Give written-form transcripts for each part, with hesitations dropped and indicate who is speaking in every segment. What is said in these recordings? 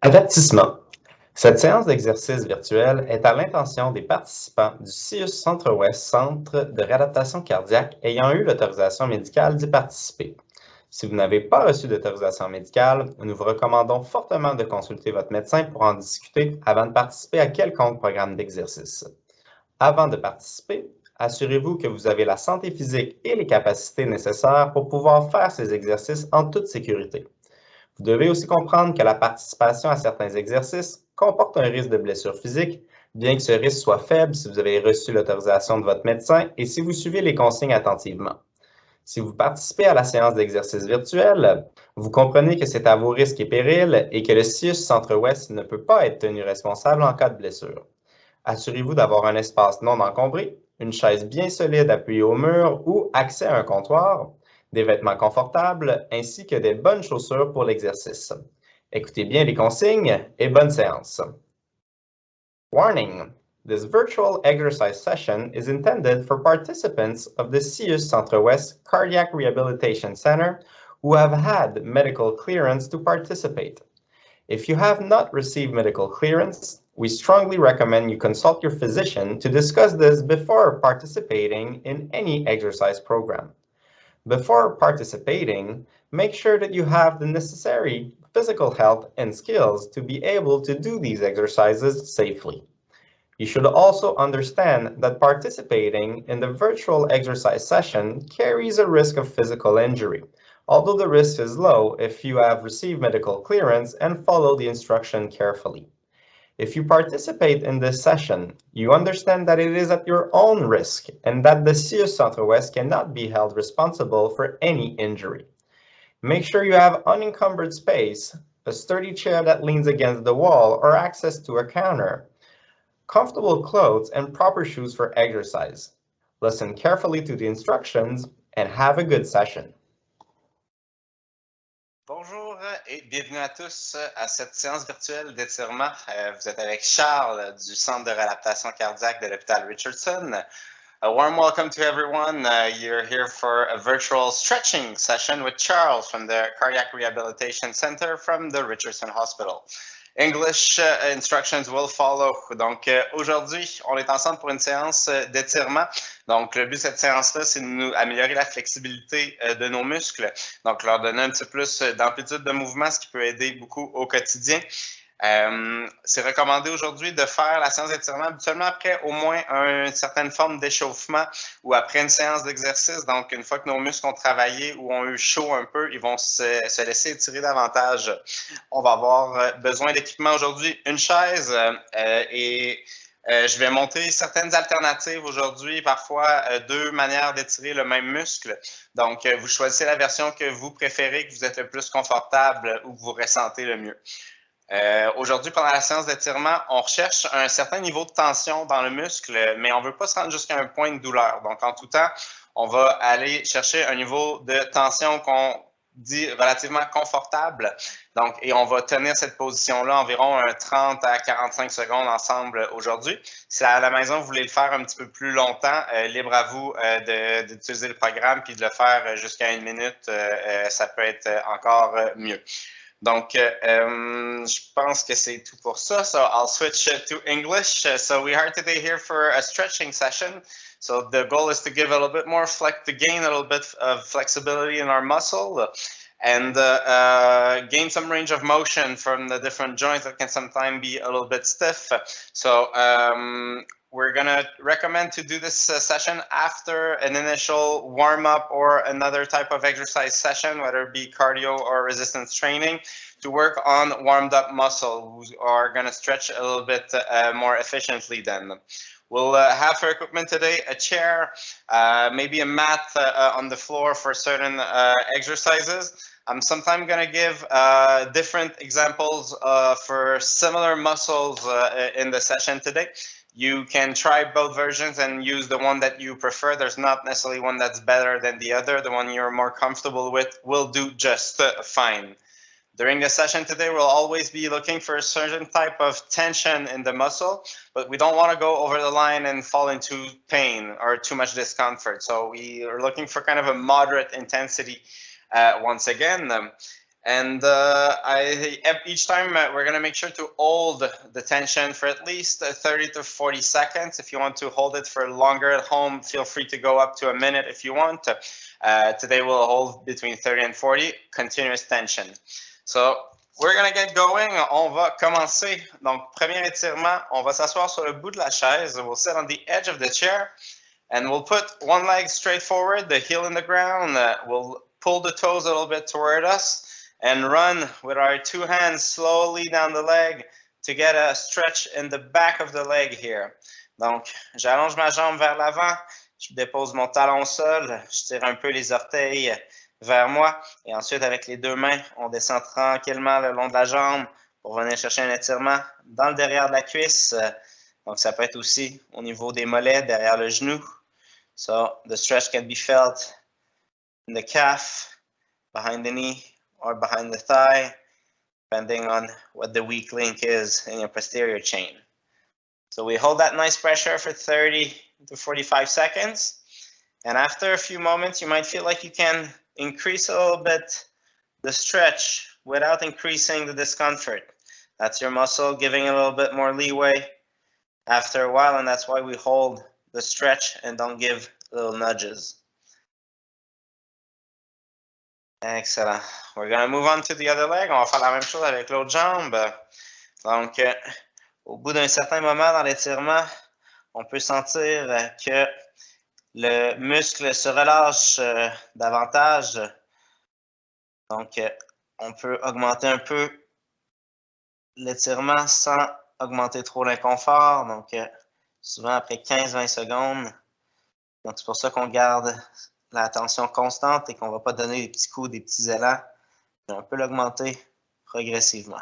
Speaker 1: Avertissement. Cette séance d'exercice virtuel est à l'intention des participants du CIUS Centre-Ouest, Centre de réadaptation cardiaque, ayant eu l'autorisation médicale d'y participer. Si vous n'avez pas reçu d'autorisation médicale, nous vous recommandons fortement de consulter votre médecin pour en discuter avant de participer à quelconque programme d'exercice. Avant de participer, assurez-vous que vous avez la santé physique et les capacités nécessaires pour pouvoir faire ces exercices en toute sécurité. Vous devez aussi comprendre que la participation à certains exercices comporte un risque de blessure physique, bien que ce risque soit faible si vous avez reçu l'autorisation de votre médecin et si vous suivez les consignes attentivement. Si vous participez à la séance d'exercice virtuel, vous comprenez que c'est à vos risques et périls et que le CIUS Centre-Ouest ne peut pas être tenu responsable en cas de blessure. Assurez-vous d'avoir un espace non encombré, une chaise bien solide appuyée au mur ou accès à un comptoir, des vêtements confortables ainsi que des bonnes chaussures pour l'exercice. Écoutez bien les consignes et bonne séance. Warning! This virtual exercise session is intended for participants of the CIUS Centre-Ouest Cardiac Rehabilitation Center who have had medical clearance to participate. If you have not received medical clearance, we strongly recommend you consult your physician to discuss this before participating in any exercise program. Before participating, make sure that you have the necessary physical health and skills to be able to do these exercises safely. You should also understand that participating in the virtual exercise session carries a risk of physical injury, although the risk is low if you have received medical clearance and follow the instruction carefully. If you participate in this session, you understand that it is at your own risk and that the CIUS Centre-Ouest cannot be held responsible for any injury. Make sure you have unencumbered space, a sturdy chair that leans against the wall or access to a counter, comfortable clothes, and proper shoes for exercise. Listen carefully to the instructions and have a good session.
Speaker 2: Bonjour et bienvenue à tous à cette séance virtuelle d'étirement. Vous êtes avec Charles du Centre de réadaptation cardiaque de l'hôpital Richardson. A warm welcome to everyone. You're here for a virtual stretching session with Charles from the Cardiac Rehabilitation Center from the Richardson Hospital. English instructions will follow. Donc, aujourd'hui, on est ensemble pour une séance d'étirement. Donc, le but de cette séance-là, c'est de nous améliorer la flexibilité de nos muscles. Donc, leur donner un petit peu plus d'amplitude de mouvement, ce qui peut aider beaucoup au quotidien. C'est recommandé aujourd'hui de faire la séance d'étirement habituellement après au moins une certaine forme d'échauffement ou après une séance d'exercice. Donc, une fois que nos muscles ont travaillé ou ont eu chaud un peu, ils vont se laisser étirer davantage. On va avoir besoin d'équipement aujourd'hui, une chaise et je vais montrer certaines alternatives aujourd'hui, parfois deux manières d'étirer le même muscle. Donc, vous choisissez la version que vous préférez, que vous êtes le plus confortable ou que vous ressentez le mieux. Aujourd'hui, pendant la séance d'étirement, on recherche un certain niveau de tension dans le muscle, mais on ne veut pas se rendre jusqu'à un point de douleur. Donc, en tout temps, on va aller chercher un niveau de tension qu'on dit relativement confortable. Donc, et on va tenir cette position-là environ 30 à 45 secondes ensemble aujourd'hui. Si à la maison, vous voulez le faire un petit peu plus longtemps, libre à vous d'utiliser le programme puis de le faire jusqu'à une minute, ça peut être encore mieux. Donc, je pense que c'est tout pour ça. So I'll switch to English. So we are today here for a stretching session. So the goal is to give a little bit more to gain a little bit of flexibility in our muscle and gain some range of motion from the different joints that can sometimes be a little bit stiff. So we're going to recommend to do this session after an initial warm-up or another type of exercise session, whether it be cardio or resistance training, to work on warmed-up muscles who are going to stretch a little bit more efficiently then. We'll have for equipment today a chair, maybe a mat on the floor for certain exercises. I'm sometimes going to give different examples for similar muscles in the session today. You can try both versions and use the one that you prefer. There's not necessarily one that's better than the other. The one you're more comfortable with will do just fine. During the session today, we'll always be looking for a certain type of tension in the muscle, but we don't want to go over the line and fall into pain or too much discomfort. So we are looking for kind of a moderate intensity once again. And each time we're going to make sure to hold the tension for at least 30 to 40 seconds. If you want to hold it for longer at home, feel free to go up to a minute if you want. Today we'll hold between 30 and 40, continuous tension. So we're going to get going. On va commencer. Donc, premier étirement, on va s'asseoir sur le bout de la chaise. We'll sit on the edge of the chair and we'll put one leg straight forward, the heel in the ground. We'll pull the toes a little bit toward us and run with our two hands slowly down the leg to get a stretch in the back of the leg here. Donc, j'allonge ma jambe vers l'avant, je dépose mon talon au sol, je tire un peu les orteils vers moi et ensuite avec les deux mains, on descend tranquillement le long de la jambe pour venir chercher un étirement dans le derrière de la cuisse. Donc, ça peut être aussi au niveau des mollets, derrière le genou. So, the stretch can be felt in the calf, behind the knee, or behind the thigh, depending on what the weak link is in your posterior chain. So we hold that nice pressure for 30 to 45 seconds. And after a few moments, you might feel like you can increase a little bit the stretch without increasing the discomfort. That's your muscle giving a little bit more leeway after a while, and that's why we hold the stretch and don't give little nudges. Excellent. We're going to move on to the other leg. On va faire la même chose avec l'autre jambe. Donc, au bout d'un certain moment dans l'étirement, on peut sentir que le muscle se relâche davantage. Donc, on peut augmenter un peu l'étirement sans augmenter trop l'inconfort. Donc, souvent après 15-20 secondes. Donc, c'est pour ça qu'on garde la tension constante et qu'on ne va pas donner des petits coups, des petits élans. Mais on peut l'augmenter progressivement.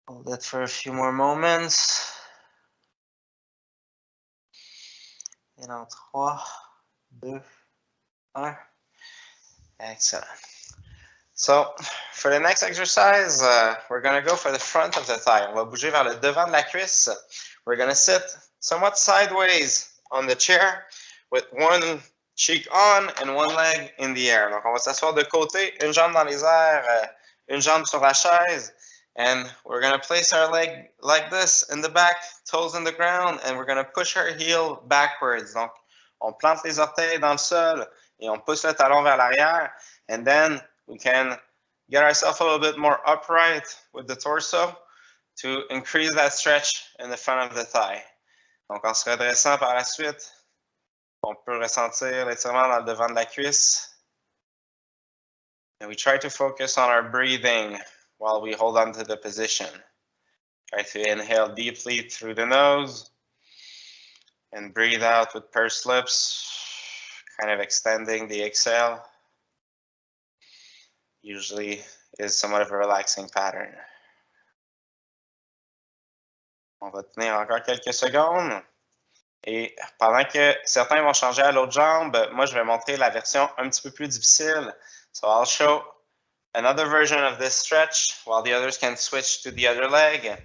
Speaker 2: Hold it for a few more moments. Et dans 3, 2, 1. Excellent. So, for the next exercise, we're going to go for the front of the thigh. On va bouger vers le devant de la cuisse. We're going to sit somewhat sideways on the chair with one cheek on and one leg in the air. Donc, on va s'asseoir de côté, une jambe dans les airs, une jambe sur la chaise. And we're going to place our leg like this in the back, toes in the ground, and we're going to push our heel backwards. Donc, on plante les orteils dans le sol et on pousse le talon vers l'arrière. And then we can get ourselves a little bit more upright with the torso to increase that stretch in the front of the thigh. Donc, en se redressant par la suite, on peut ressentir l'étirement dans le devant de la cuisse. And we try to focus on our breathing while we hold on to the position. Try to inhale deeply through the nose and breathe out with pursed lips, kind of extending the exhale. Usually is somewhat of a relaxing pattern. On va tenir encore quelques secondes. Et pendant que certains vont changer à l'autre jambe, moi je vais montrer la version un petit peu plus difficile. So I'll show another version of this stretch while the others can switch to the other leg.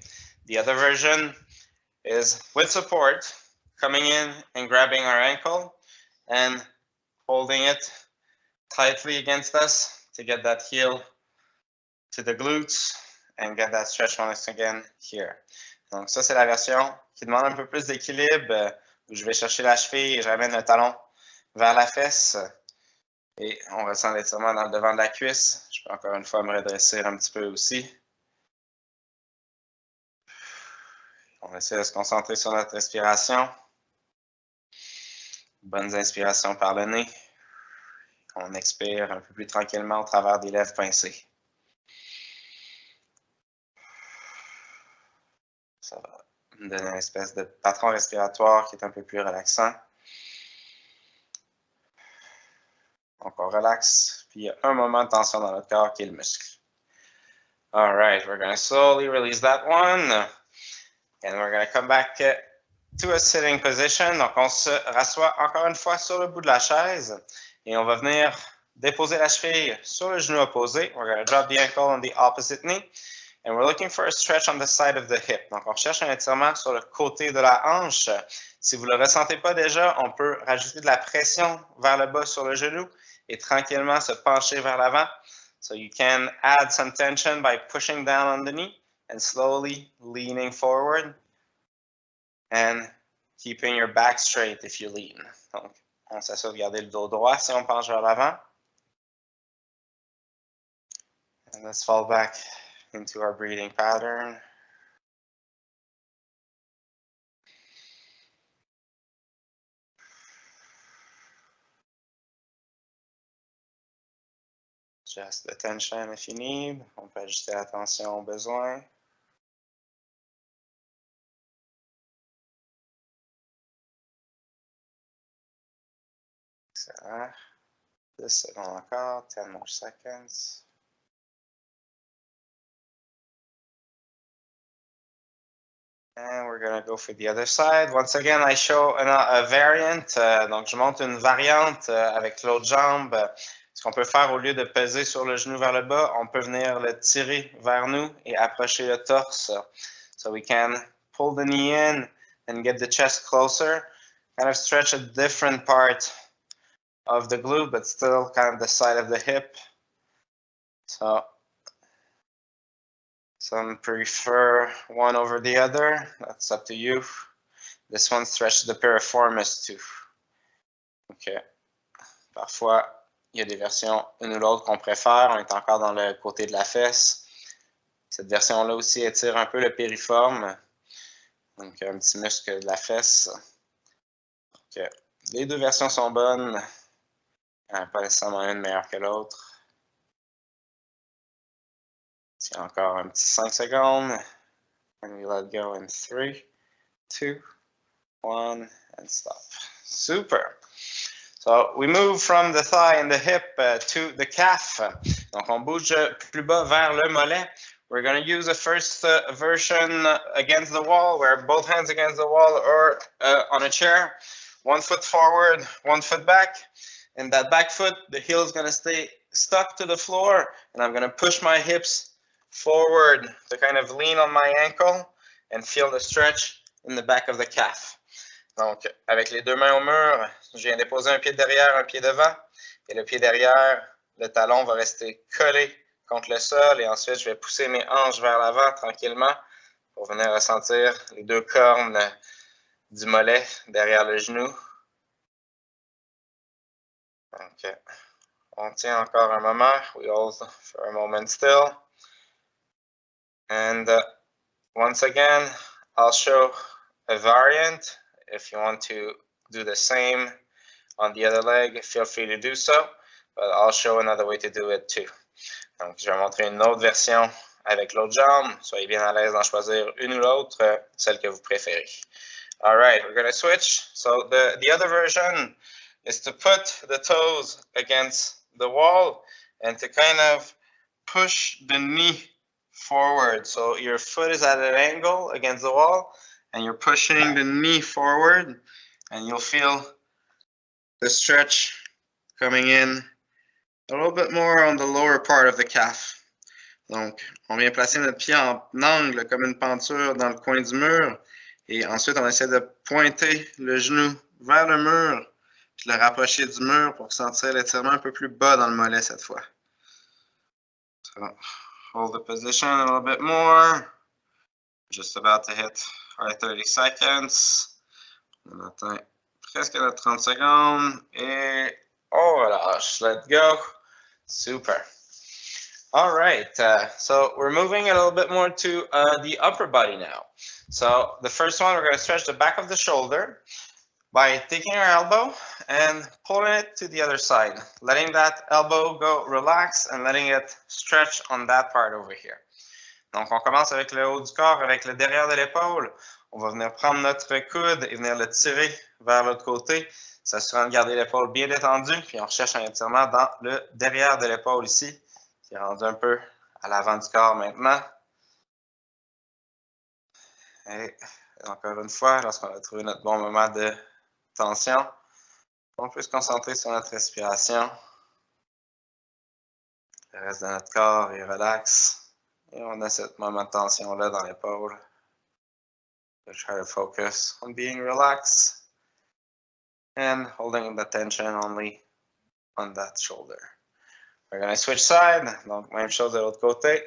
Speaker 2: The other version is with support, coming in and grabbing our ankle and holding it tightly against us to get that heel to the glutes and get that stretch once again here. Donc ça, c'est la version qui demande un peu plus d'équilibre, où je vais chercher la cheville et je ramène le talon vers la fesse. Et on ressent l'étirement dans le devant de la cuisse. Je peux encore une fois me redresser un petit peu aussi. On va essayer de se concentrer sur notre respiration. Bonnes inspirations par le nez. On expire un peu plus tranquillement au travers des lèvres pincées. Ça va me donner une espèce de patron respiratoire qui est un peu plus relaxant. Donc, on relaxe, puis il y a un moment de tension dans notre corps qui est le muscle. All right, we're going to slowly release that one. And we're going to come back to a sitting position. Donc, on se rassoit encore une fois sur le bout de la chaise. Et on va venir déposer la cheville sur le genou opposé. We're going to drop the ankle on the opposite knee. And we're looking for a stretch on the side of the hip. Donc, on cherche un étirement sur le côté de la hanche. Si vous ne le ressentez pas déjà, on peut rajouter de la pression vers le bas sur le genou et tranquillement se pencher vers l'avant. So you can add some tension by pushing down on the knee and slowly leaning forward and keeping your back straight if you lean. Donc, on s'assure de garder le dos droit si on penche vers l'avant. And let's fall back into our breathing pattern. Adjust the tension if you need. On peut ajuster la tension au besoin. Excellent. 10 secondes encore, 10 more seconds. And we're going to go for the other side. Once again, I show a variant. Donc, je montre une variante avec l'autre jambe. Ce qu'on peut faire, au lieu de peser sur le genou vers le bas, on peut venir le tirer vers nous et approcher le torse. So we can pull the knee in and get the chest closer. Kind of stretch a different part of the glute, but still kind of the side of the hip. So some prefer one over the other. That's up to you. This one stretches the piriformis too. OK. Parfois, il y a des versions, une ou l'autre qu'on préfère. On est encore dans le côté de la fesse. Cette version-là aussi étire un peu le piriforme. Donc, un petit muscle de la fesse. OK. Les deux versions sont bonnes. Pas nécessairement une meilleure que l'autre. Tiens encore un petit 5 secondes. And we let go in 3, 2, 1, and stop. Super. So we move from the thigh and the hip to the calf. Donc on bouge plus bas vers le mollet. We're going to use the first version against the wall, where both hands against the wall or on a chair. 1 foot forward, 1 foot back. And that back foot, the heel is going to stay stuck to the floor. And I'm going to push my hips forward to kind of lean on my ankle and feel the stretch in the back of the calf. Donc, avec les deux mains au mur, je viens déposer un pied derrière, un pied devant. Et le pied derrière, le talon va rester collé contre le sol. Et ensuite, je vais pousser mes hanches vers l'avant tranquillement pour venir ressentir les deux cornes du mollet derrière le genou. OK. On tient encore un moment. We hold for a moment still. And once again, I'll show a variant. If you want to do the same on the other leg, feel free to do so. But I'll show another way to do it too. Donc, je vais montrer une autre version avec l'autre jambe. Soyez bien à l'aise d'en choisir une ou l'autre, celle que vous préférez. All right, we're going to switch. So the other version is to put the toes against the wall and to kind of push the knee forward. So your foot is at an angle against the wall and you're pushing the knee forward and you'll feel the stretch coming in a little bit more on the lower part of the calf. Donc, on vient placer notre pied en angle comme une penture dans le coin du mur et ensuite on essaie de pointer le genou vers le mur puis le rapprocher du mur pour sentir l'étirement un peu plus bas dans le mollet cette fois. So, hold the position a little bit more. Just about to hit our 30 seconds. On atteint presque notre 30 secondes et on relâche. Let go. Super. All right, so we're moving a little bit more to the upper body now. So the first one, we're going to stretch the back of the shoulder by taking our elbow and pulling it to the other side, letting that elbow go relax and letting it stretch on that part over here. Donc, on commence avec le haut du corps, avec le derrière de l'épaule. On va venir prendre notre coude et venir le tirer vers l'autre côté, s'assurant de garder l'épaule bien détendue. Puis, on recherche un étirement dans le derrière de l'épaule ici, qui est rendu un peu à l'avant du corps maintenant. Et encore une fois, lorsqu'on a trouvé notre bon moment de tension, on peut se concentrer sur notre respiration. Le reste de notre corps est relax Et on a cette moment de tension-là dans l'épaule. So try to focus on being relaxed and holding the tension only on that shoulder. We're going to switch side. Donc, même chose de l'autre côté.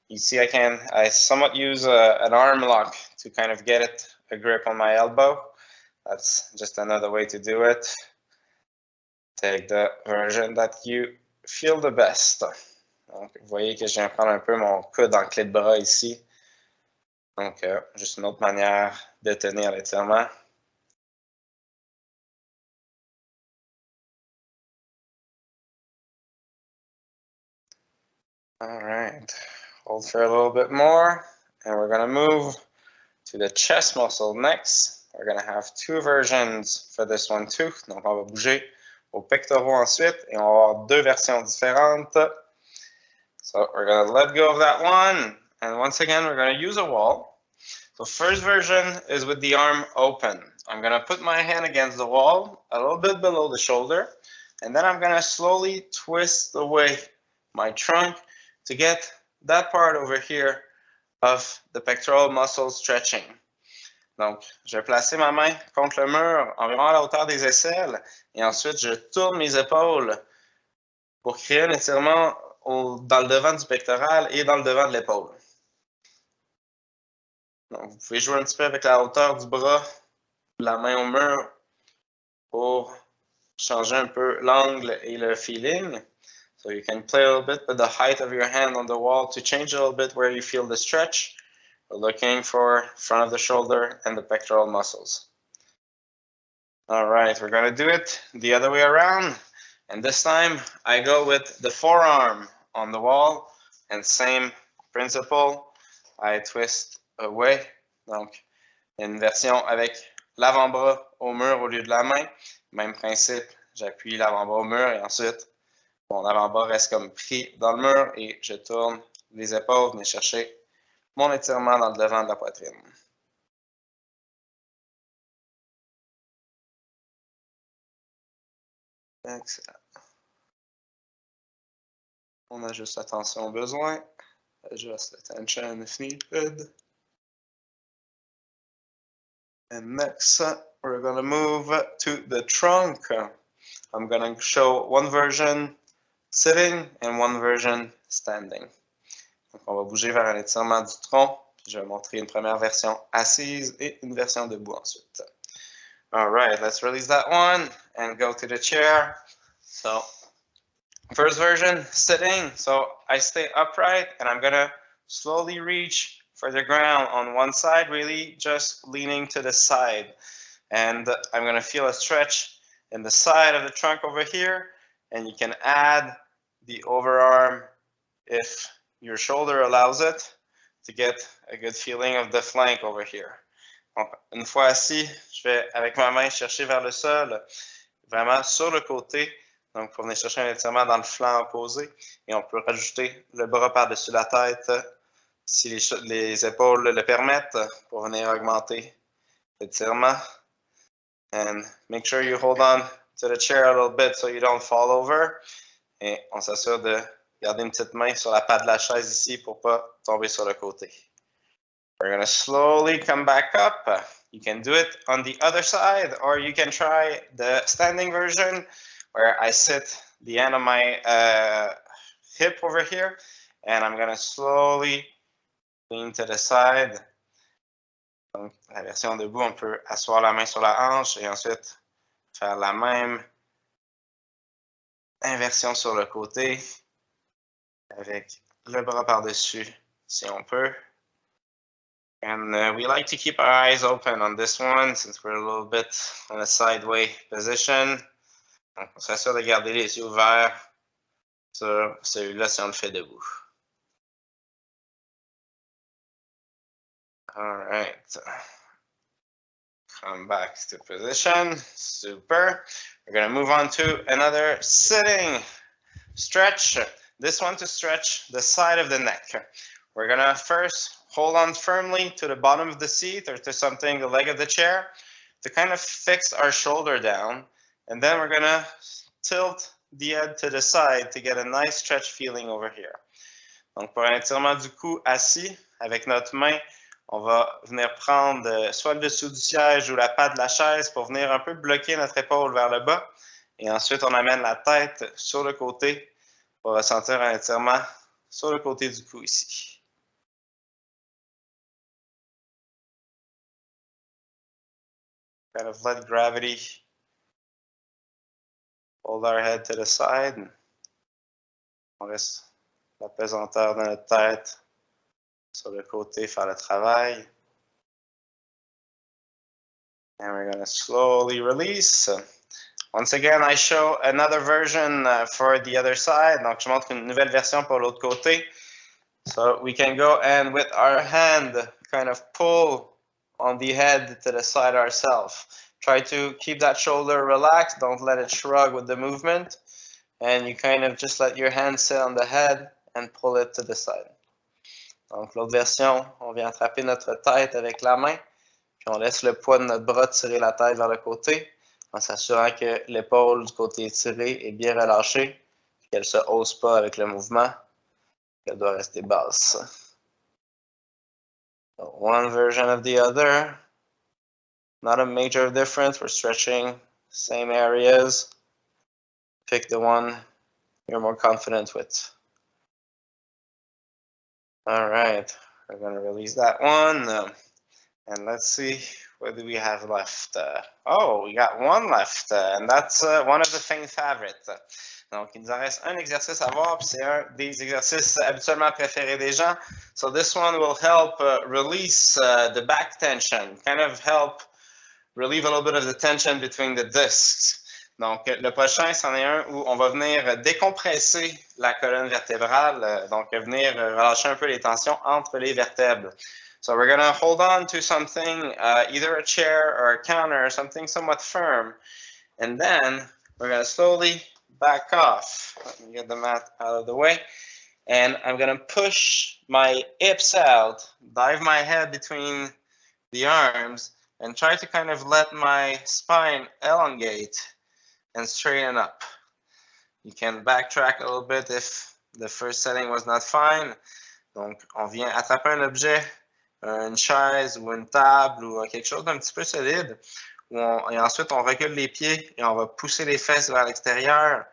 Speaker 2: You see I somewhat use an arm lock to kind of get a grip on my elbow. That's just another way to do it. Take the version that you feel the best. Donc, vous voyez que je viens prendre un peu mon coude en clé de bras ici. Donc, juste une autre manière de tenir l'étirement. All right, hold for a little bit more, and we're going to move to the chest muscle next. We're going to have two versions for this one too. Donc, on va bouger aux pectoraux ensuite, et on va avoir deux versions différentes. So we're going to let go of that one, and once again, we're going to use a wall. So first version is with the arm open. I'm going to put my hand against the wall, a little bit below the shoulder, and then I'm going to slowly twist away my trunk to get that part over here of the pectoral muscle stretching. Donc, je vais placer ma main contre le mur, environ à la hauteur des aisselles, et ensuite je tourne mes épaules pour créer un étirement dans le devant du pectoral et dans le devant de l'épaule. Donc, vous pouvez jouer un petit peu avec la hauteur du bras, de la main au mur, pour changer un peu l'angle et le feeling. So you can play a little bit with the height of your hand on the wall to change a little bit where you feel the stretch. We're looking for front of the shoulder and the pectoral muscles. All right, we're going to do it the other way around. And this time I go with the forearm on the wall, and same principle. I twist away. Donc, une version avec l'avant-bras au mur au lieu de la main. Même principe, j'appuie l'avant-bras au mur et ensuite mon avant-bras reste comme pris dans le mur et je tourne les épaules, venir chercher mon étirement dans le devant de la poitrine. Excellent. On ajuste la tension au besoin. Adjust the tension if needed. And next, we're going to move to the trunk. I'm going to show one version sitting and one version standing. Donc, on va bouger vers un étirement du tronc. Je vais montrer une première version assise et une version debout ensuite. All right, let's release that one and go to the chair. So, first version, sitting. So, I stay upright and I'm going to slowly reach for the ground on one side, really just leaning to the side. And I'm going to feel a stretch in the side of the trunk over here. And you can add the overarm if your shoulder allows it to get a good feeling of the flank over here. Donc, une fois assis, je vais avec ma main chercher vers le sol, vraiment sur le côté. Donc, pour venir chercher un étirement dans le flanc opposé. Et on peut rajouter le bras par-dessus la tête si les épaules le permettent pour venir augmenter l'étirement. And make sure you hold on to the chair a little bit so you don't fall over. Et on s'assure de garder une petite main sur la patte de la chaise ici pour ne pas tomber sur le côté. We're going to slowly come back up. You can do it on the other side, or you can try the standing version where I sit the end of my hip over here, and I'm going to slowly lean to the side. Donc, la version debout, on peut asseoir la main sur la hanche et ensuite faire la même inversion sur le côté avec le bras par-dessus si on peut. And we like to keep our eyes open on this one since we're a little bit in a sideway position. Donc, on s'assure de garder les yeux ouverts sur celui-là si on le fait debout. All right. Come back to position. Super. We're going to move on to another sitting stretch. This one to stretch the side of the neck. We're going to first hold on firmly to the bottom of the seat or to something, the leg of the chair, to kind of fix our shoulder down. And then we're going to tilt the head to the side to get a nice stretch feeling over here. Donc, pour un étirement du cou assis, avec notre main, on va venir prendre soit le dessous du siège ou la patte de la chaise pour venir un peu bloquer notre épaule vers le bas. Et ensuite, on amène la tête sur le côté pour ressentir un étirement sur le côté du cou ici. Kind of let gravity hold our head to the side. On laisse la pesanteur de notre tête sur le côté faire le travail. And we're going to slowly release. Once again, I show another version for the other side. Donc, je montre une nouvelle version pour l'autre côté. So we can go and with our hand kind of pull on the head to the side ourselves. Try to keep that shoulder relaxed. Don't let it shrug with the movement. And you kind of just let your hand sit on the head and pull it to the side. Donc, l'autre version, on vient attraper notre tête avec la main. Puis on laisse le poids de notre bras tirer la tête vers le côté, en s'assurant que l'épaule du côté étiré est bien relâchée, qu'elle ne se hausse pas avec le mouvement, qu'elle doit rester basse. So one version of the other, not a major difference, we're stretching same areas. Pick the one you're more confident with. All right, we're going to release that one. And let's see, what do we have left? Oh, we got one left, and that's one of the fan favorites. Donc, il nous en reste un exercice à voir, puis c'est un des exercices habituellement préférés des gens. So this one will help release the back tension, kind of help relieve a little bit of the tension between the discs. Donc, le prochain, c'en est un où on va venir décompresser la colonne vertébrale, donc venir relâcher un peu les tensions entre les vertèbres. So we're going to hold on to something, either a chair or a counter, something somewhat firm, and then we're going to slowly back off. Let me get the mat out of the way, and I'm going to push my hips out, dive my head between the arms, and try to kind of let my spine elongate and straighten up. You can backtrack a little bit if the first setting was not fine. Donc, on vient attraper un objet, une chaise ou une table ou quelque chose d'un petit peu solide. Et ensuite, on recule les pieds et on va pousser les fesses vers l'extérieur.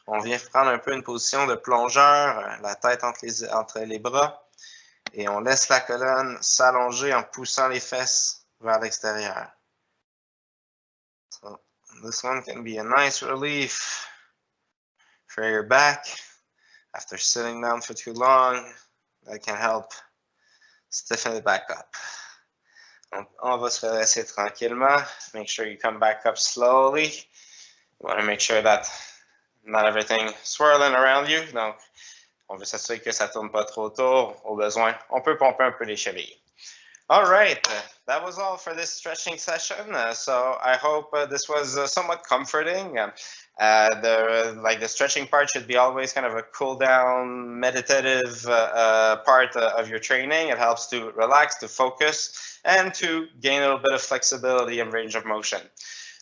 Speaker 2: On vient prendre un peu une position de plongeur, la tête entre les bras. Et on laisse la colonne s'allonger en poussant les fesses vers l'extérieur. So, this one can be a nice relief for your back after sitting down for too long. That can help stiffen it back up. Donc, on va se redresser tranquillement. Make sure you come back up slowly. You want to make sure that not everything swirling around you. Donc, on veut s'assurer que ça tourne pas trop autour. Au besoin, on peut pomper un peu les chevilles. All right, that was all for this stretching session. So I hope this was somewhat comforting. The stretching part should be always kind of a cool down, meditative part of your training. It helps to relax, to focus, and to gain a little bit of flexibility and range of motion.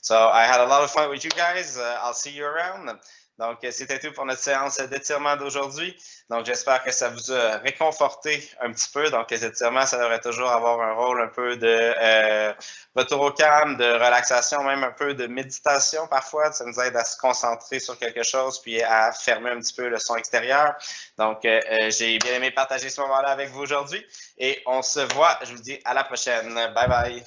Speaker 2: So I had a lot of fun with you guys. I'll see you around. Donc, c'était tout pour notre séance d'étirement d'aujourd'hui. Donc, j'espère que ça vous a réconforté un petit peu. Donc, les étirements, ça devrait toujours avoir un rôle un peu de retour au calme, de relaxation, même un peu de méditation parfois. Ça nous aide à se concentrer sur quelque chose puis à fermer un petit peu le son extérieur. Donc, j'ai bien aimé partager ce moment-là avec vous aujourd'hui. Et on se voit, je vous dis à la prochaine. Bye bye!